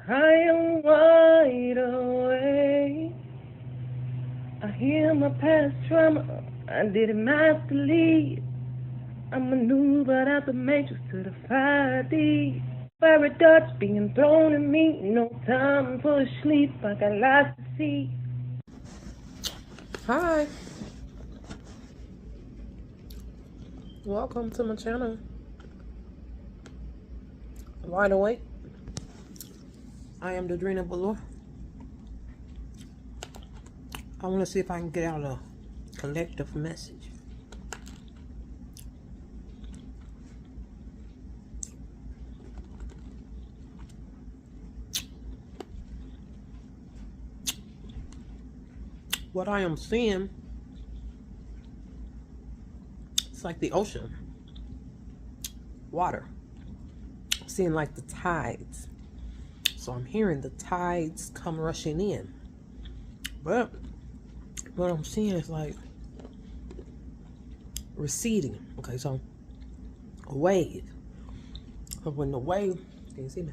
I am wide awake. I hear my past trauma. I did it masterly. I maneuvered out the matrix to the 5D. Fiery darts being thrown at me. No time for sleep. I got lots to see. Hi, welcome to my channel. Wide awake. I am the Drina Balor. I want to see if I can get out a collective message. What I am seeing, it's like the ocean, water. I'm seeing like the tides. So I'm hearing the tides come rushing in. But what I'm seeing is like receding. Okay, so a wave. But when the wave, can you see me?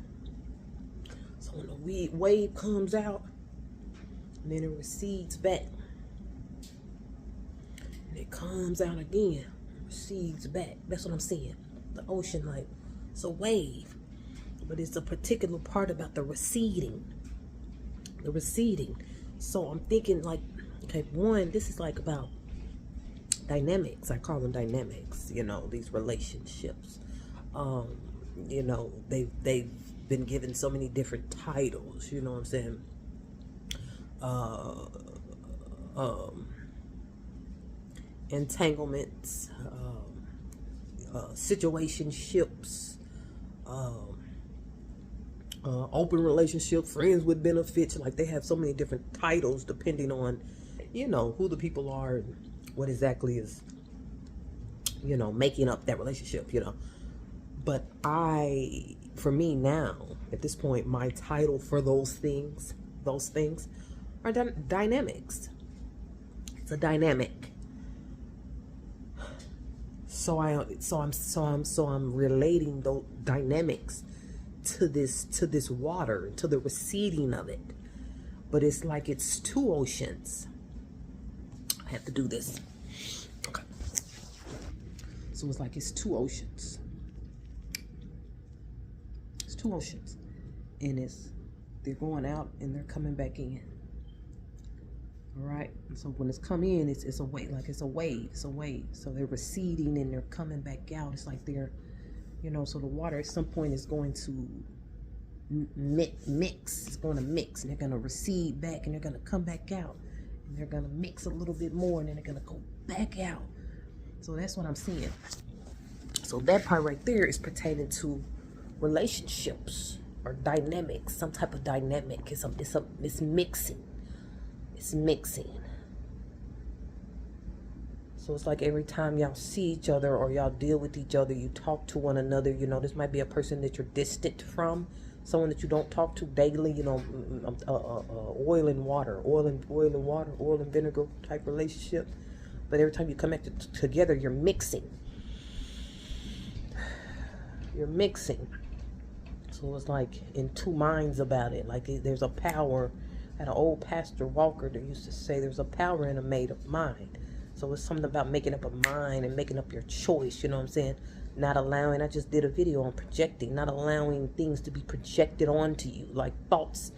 So when the wave comes out, and then it recedes back. And it comes out again, recedes back. That's what I'm seeing. The ocean, like, it's a wave. But it's a particular part about the receding. The receding. So I'm thinking like, okay, one, this is like about dynamics. I call them dynamics, you know, these relationships. You know, they've been given so many different titles, you know what I'm saying? Entanglements, situationships, open relationship, friends with benefits. Like they have so many different titles depending on, you know, who the people are and what exactly is, you know, making up that relationship, you know. But for me now, at this point, my title for those things are dynamics. It's a dynamic. So I'm relating those dynamics to this water, to the receding of it. But it's like it's two oceans. I have to do this. Okay. So it's like it's two oceans. It's two oceans. And they're going out and they're coming back in. All right. And so when it's come in, it's a wave, like it's a wave. So they're receding and they're coming back out. It's like they're, you know, so the water at some point is going to mix. It's going to mix and they're going to recede back and they're going to come back out. And they're going to mix a little bit more and then they're going to go back out. So that's what I'm seeing. So that part right there is pertaining to relationships or dynamics, some type of dynamic. It's mixing. It's mixing. So it's like every time y'all see each other or y'all deal with each other, you talk to one another, you know, this might be a person that you're distant from, someone that you don't talk to daily, you know, oil and water, oil and vinegar type relationship. But every time you connect together, you're mixing. You're mixing. So it's like in two minds about it. Like there's a power. Had an old Pastor Walker that used to say there's a power in a made up mind. So it's something about making up a mind and making up your choice, you know what I'm saying? Not allowing, I just did a video on projecting, not allowing things to be projected onto you, like thoughts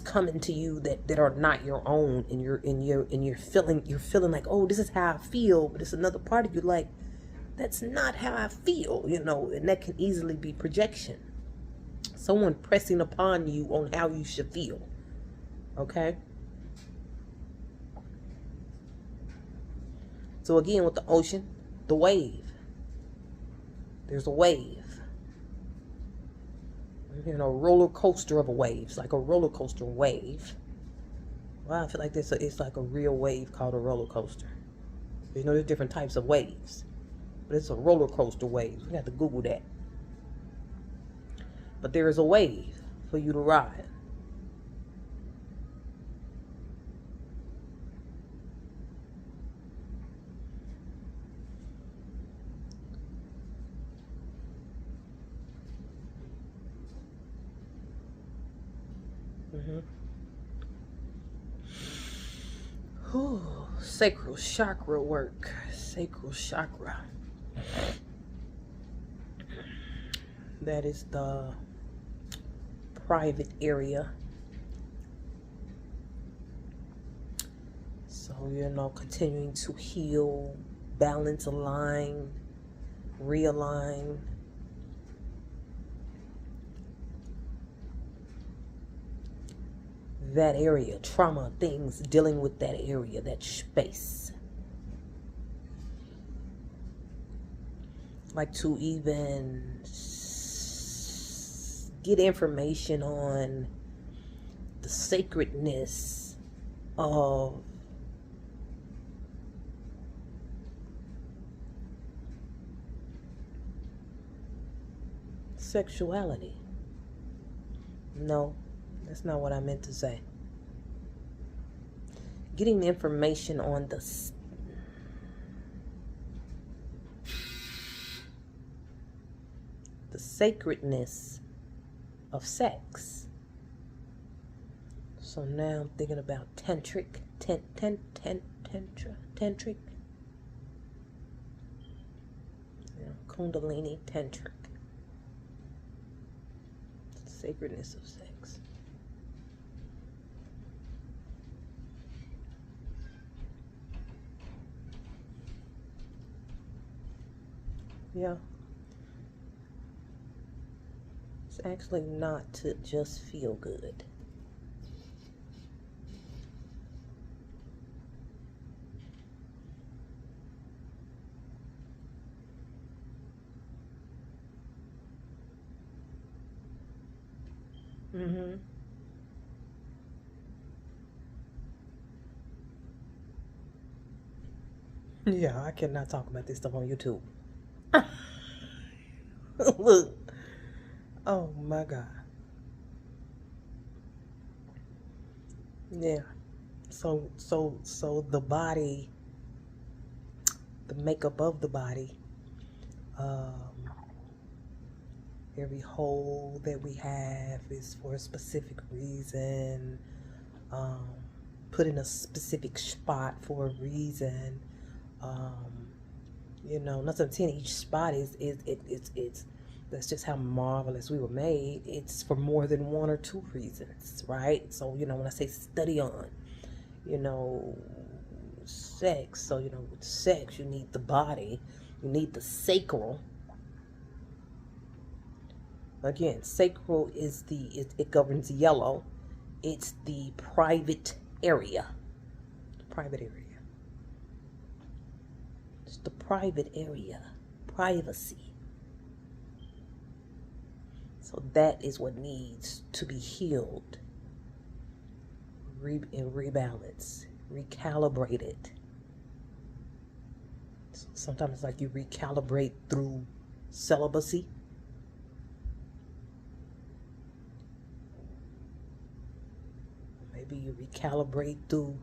coming to you that are not your own, and you're feeling like, oh, this is how I feel, but it's another part of you like, that's not how I feel, you know, and that can easily be projection. Someone pressing upon you on how you should feel. Okay? So again, with the ocean, the wave. There's a wave. You know, roller coaster of a wave. It's like a roller coaster wave. Well, I feel like it's like a real wave called a roller coaster. You know, there's different types of waves. But it's a roller coaster wave. You have to Google that. But there is a wave for you to ride. Mm-hmm. Whew. Sacral chakra work. Sacral chakra. That is the private area. So, continuing to heal, balance, align, realign. That area, trauma, things, dealing with that area, that space. Like to even get information on the sacredness of sexuality. No, that's not what I meant to say. Getting the information on the sacredness of sex. So now I'm thinking about tantric, tantric, kundalini tantric, sacredness of sex. Yeah. It's actually not to just feel good. Mm-hmm. Yeah, I cannot talk about this stuff on YouTube. Look. Oh my God. Yeah. So the body, the makeup of the body, every hole that we have is for a specific reason, put in a specific spot for a reason. Not saying each spot is it's that's just how marvelous we were made. It's for more than one or two reasons, right? So when I say study on, sex. So with sex, you need the body, you need the sacral. Again, sacral is it governs yellow. It's the private area. Private area. It's the private area. Privacy. So that is what needs to be healed. And rebalanced. Recalibrated. Sometimes it's like you recalibrate through celibacy. Maybe you recalibrate through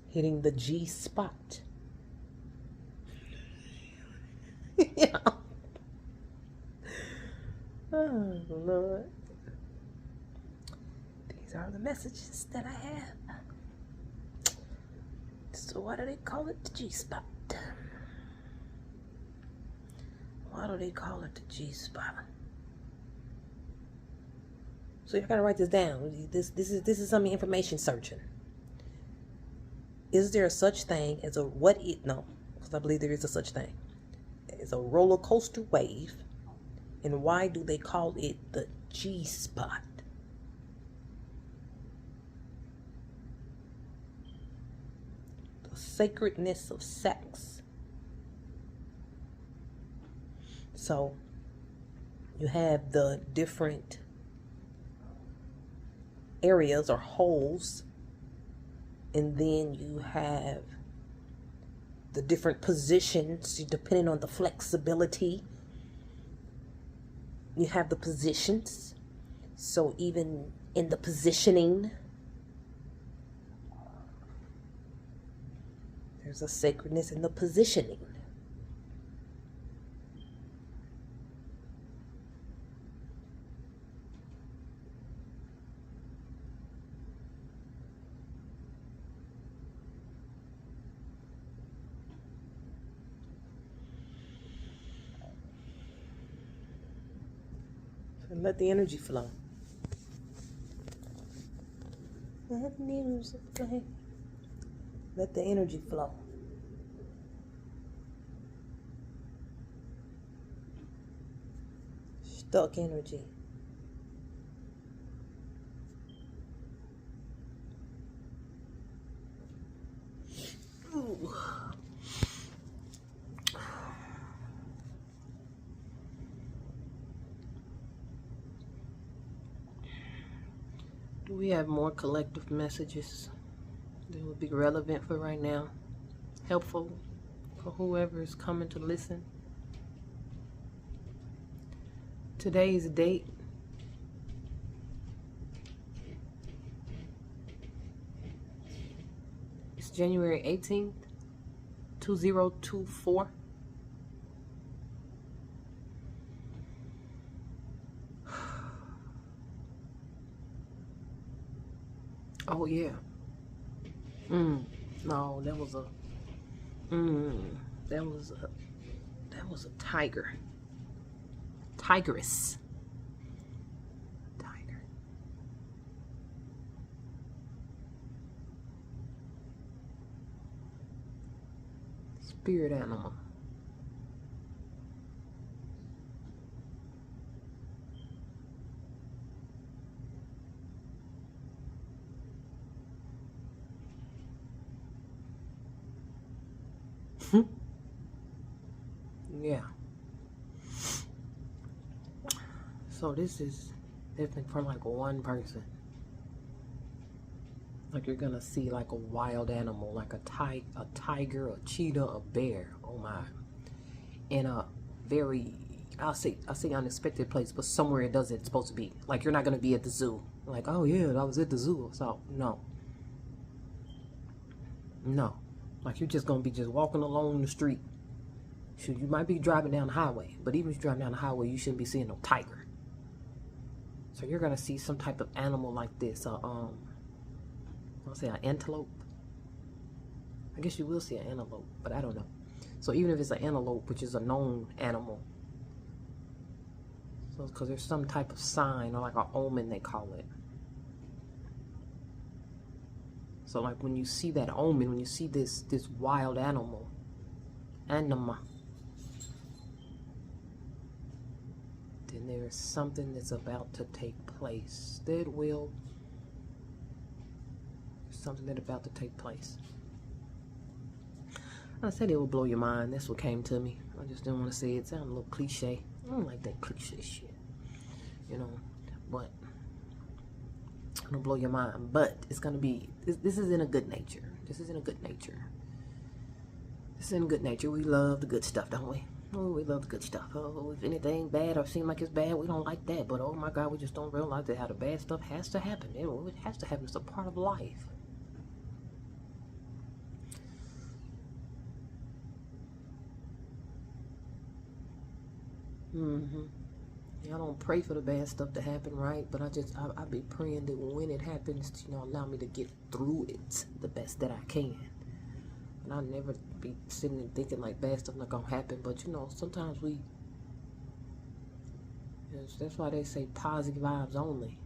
hitting the G spot. Yeah. Oh, Lord. These are the messages that I have. So why do they call it the G spot? Why do they call it the G spot? So you gotta write this down. This is some information searching. Is there a such thing as a no, because I believe there is a such thing. It's a roller coaster wave. And why do they call it the G spot? The sacredness of sex. So you have the different areas or holes, and then you have the different positions depending on the flexibility. You have the positions. So even in the positioning, there's a sacredness in the positioning. And let the energy flow. Let the energy flow. Let the energy flow. Stuck energy. Ooh. Do we have more collective messages that would be relevant for right now? Helpful for whoever is coming to listen? Today's date is January 18th, 2024. Oh yeah. No, that was a tiger. Tigress. Tiger. Spirit animal. Yeah. So this is definitely for like one person. Like you're gonna see like a wild animal, like a tiger, a cheetah, a bear. Oh my! In a very, I'll say unexpected place, but somewhere it doesn't supposed to be. Like you're not gonna be at the zoo. Like, oh yeah, I was at the zoo. So no. Like you're just gonna be just walking along the street. Shoot, you might be driving down the highway, but even if you're driving down the highway, you shouldn't be seeing no tiger. So you're gonna see some type of animal like this. I'll say an antelope. I guess you will see an antelope, but I don't know. So even if it's an antelope, which is a known animal, so because there's some type of sign or like an omen they call it. So like when you see that omen, when you see this wild animal, then there's something that's about to take place. Something that's about to take place. I said it will blow your mind. That's what came to me. I just didn't want to say it. It sounded a little cliche. I don't like that cliche shit, you know. But it'll blow your mind. But it's gonna be. This is in a good nature. This is in a good nature. This is in good nature. We love the good stuff, don't we? Oh, we love the good stuff. Oh, if anything bad or seem like it's bad, we don't like that. But oh my God, we just don't realize that how the bad stuff has to happen. It has to happen. It's a part of life. I don't pray for the bad stuff to happen, right? But I be praying that when it happens, allow me to get through it the best that I can. And I'll never be sitting and thinking like bad stuff not gonna happen. But sometimes that's why they say positive vibes only.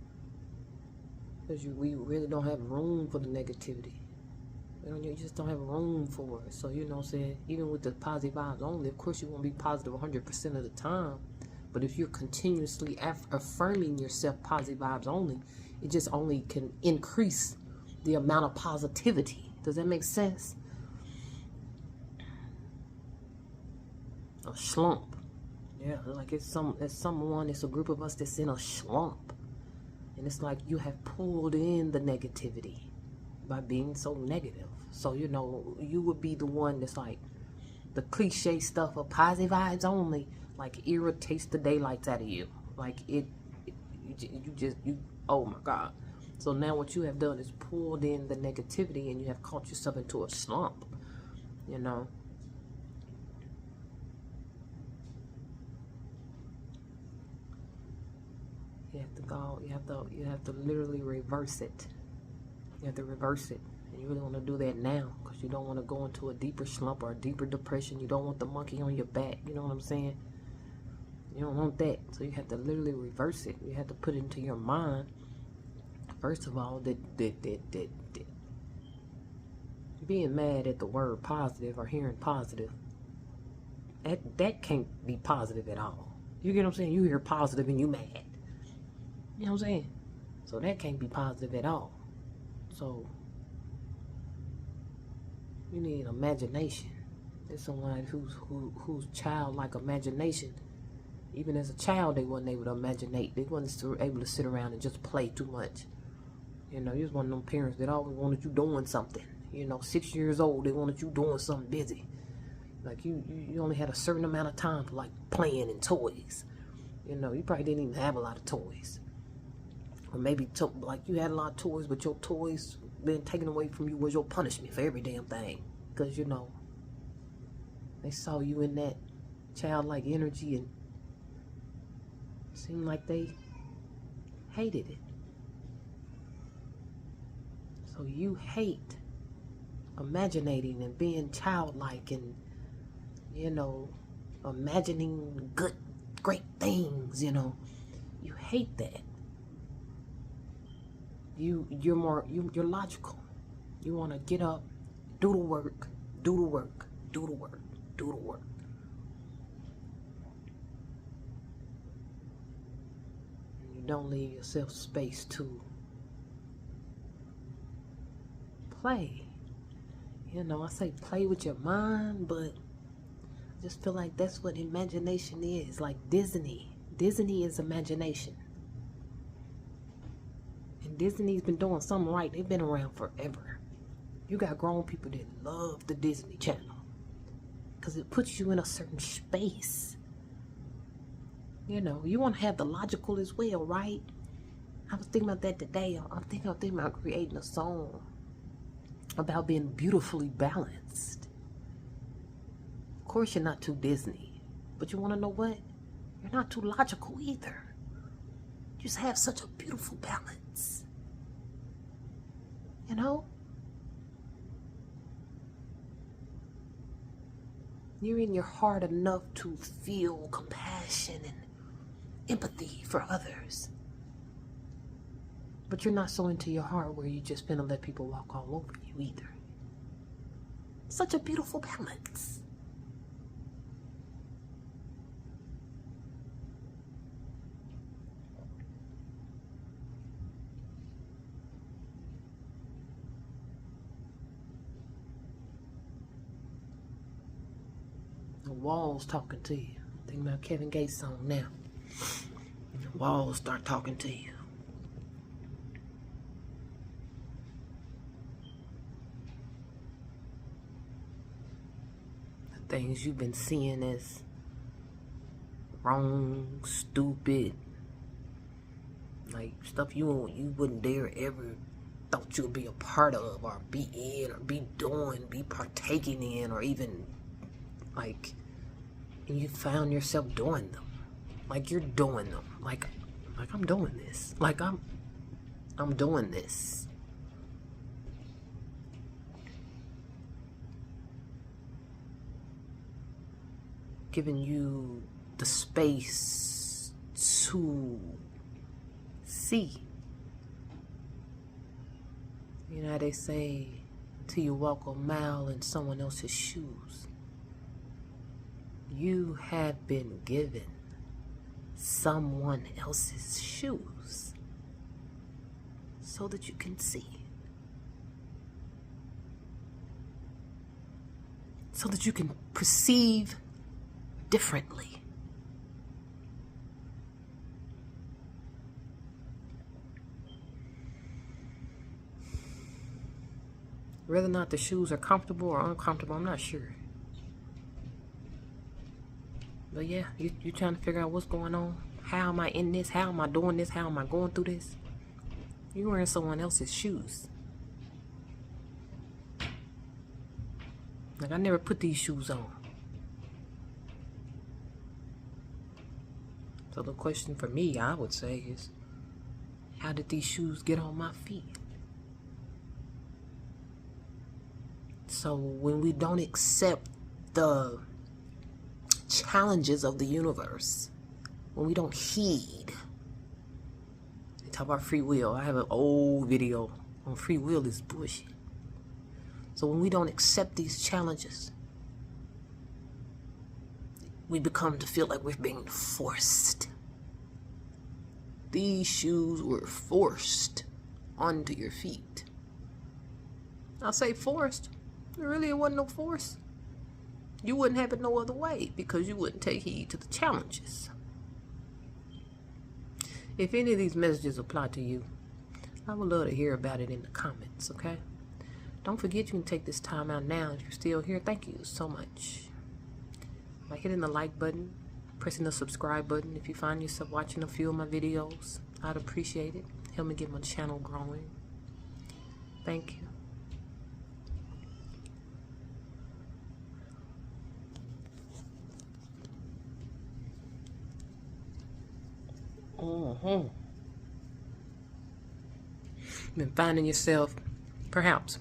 Because we really don't have room for the negativity. You just don't have room for it. So, what I'm saying, even with the positive vibes only, of course you won't be positive 100% of the time. But if you're continuously affirming yourself positive vibes only, it just only can increase the amount of positivity. Does that make sense? A slump. Yeah, like it's a group of us that's in a slump. And it's like you have pulled in the negativity by being so negative. So, you would be the one that's like the cliche stuff of positive vibes only, like irritates the daylights out of you. Like oh my God. So now what you have done is pulled in the negativity and you have caught yourself into a slump, You have to go, you have to literally reverse it. You have to reverse it. And you really want to do that now because you don't want to go into a deeper slump or a deeper depression. You don't want the monkey on your back. You know what I'm saying? You don't want that. So you have to literally reverse it. You have to put it into your mind, first of all, that being mad at the word positive or hearing positive, that can't be positive at all. You get what I'm saying? You hear positive and you mad. You know what I'm saying? So that can't be positive at all. So you need imagination. There's someone who's childlike imagination. Even as a child, they wasn't able to imaginate. They wasn't able to sit around and just play too much. You know, you was one of them parents that always wanted you doing something. You know, 6 years old, they wanted you doing something busy. Like you only had a certain amount of time for like playing and toys. You know, you probably didn't even have a lot of toys. Or maybe like you had a lot of toys, but your toys being taken away from you was your punishment for every damn thing. Because, you know, they saw you in that childlike energy and it seemed like they hated it. So you hate imaginating and being childlike and, you know, imagining great things, you know. You hate that. You're logical. You want to get up, do the work, do the work, do the work, do the work. You don't leave yourself space to play. You know, I say play with your mind, but I just feel like that's what imagination is. Like Disney. Disney is imagination. And Disney's been doing something right. They've been around forever. You got grown people that love the Disney Channel because it puts you in a certain space. You know, you want to have the logical as well, right? I was thinking about that today. I'm thinking about creating a song about being beautifully balanced. Of course, you're not too Disney, but you want to know what? You're not too logical either. You just have such a beautiful balance. You know? You're in your heart enough to feel compassion and empathy for others. But you're not so into your heart where you just finna let people walk all over you either. Such a beautiful balance. The walls talking to you. I'm thinking about Kevin Gates' song now. The walls start talking to you. The things you've been seeing as wrong, stupid, like stuff you wouldn't dare ever thought you'd be a part of or be in or be doing, be partaking in, or even like, and you found yourself doing them. Like you're doing them. Like I'm doing this. Like I'm doing this. Giving you the space to see. You know how they say, till you walk a mile in someone else's shoes. You have been given someone else's shoes so that you can see. So that you can perceive differently. Whether or not the shoes are comfortable or uncomfortable, I'm not sure. But yeah, you're trying to figure out what's going on. How am I in this? How am I doing this? How am I going through this? You're wearing someone else's shoes. Like, I never put these shoes on. So the question for me, I would say, is how did these shoes get on my feet? So when we don't accept the challenges of the universe, when we don't heed. They talk about free will. I have an old video on free will is bullshit. So when we don't accept these challenges, we become to feel like we're being forced. These shoes were forced onto your feet. I'll say forced. Really, it wasn't no force. You wouldn't have it no other way because you wouldn't take heed to the challenges. If any of these messages apply to you, I would love to hear about it in the comments, okay? Don't forget you can take this time out now. If you're still here, thank you so much. By hitting the like button, pressing the subscribe button. If you find yourself watching a few of my videos, I'd appreciate it. Help me get my channel growing. Thank you. Been finding yourself, perhaps,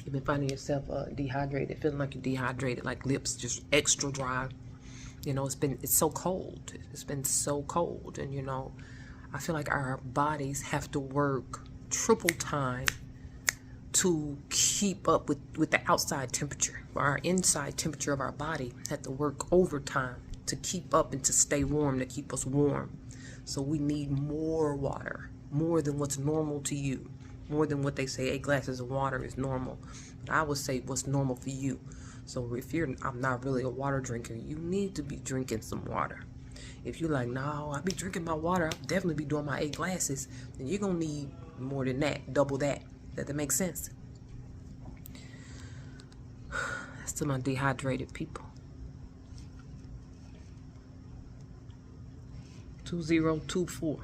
you've been finding yourself dehydrated, feeling like you're dehydrated, like lips just extra dry. You know, it's so cold. It's been so cold. And, you know, I feel like our bodies have to work triple time to keep up with the outside temperature. Our inside temperature of our body had to work overtime to keep up and to stay warm, to keep us warm. So we need more water, more than what's normal to you, more than what they say 8 glasses of water is normal. I would say what's normal for you. So if I'm not really a water drinker, you need to be drinking some water. If you're like, no, I be drinking my water, I'll definitely be doing my 8 glasses, then you're going to need more than that, double that. That makes sense? That's to my dehydrated people. 2024.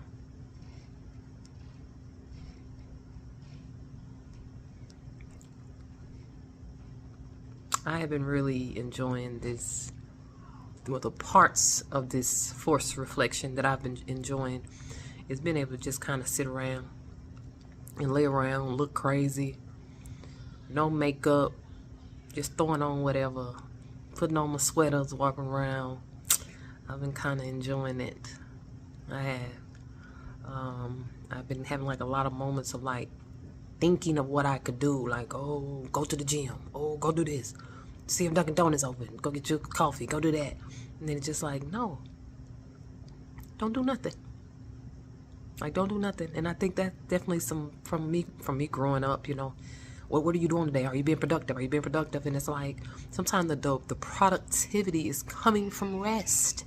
I have been really enjoying this, well, the parts of this force reflection that I've been enjoying is being able to just kind of sit around and lay around, look crazy, no makeup, just throwing on whatever, putting on my sweaters, walking around. I've been kind of enjoying it. I have. I've been having like a lot of moments of like thinking of what I could do, like, oh, go to the gym, oh, go do this, see if Dunkin' Donuts open, go get your coffee, go do that. And then it's just like, no, don't do nothing. Like, don't do nothing. And I think that's definitely from me growing up, you know. What are you doing today? Are you being productive? Are you being productive? And it's like, sometimes the productivity is coming from rest.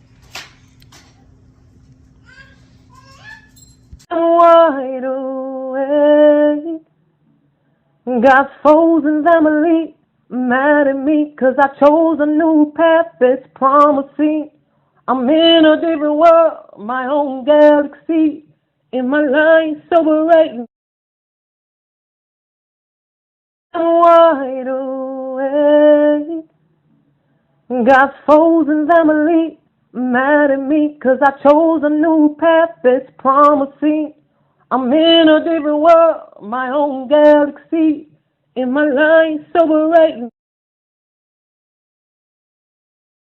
Wide awake. God's frozen family mad at me 'cause I chose a new path that's promising. I'm in a different world, my own galaxy. In my line, soberating. I'm wide awake. God's frozen family mad at me 'cause I chose a new path that's promising. I'm in a different world, my own galaxy. In my line, soberating.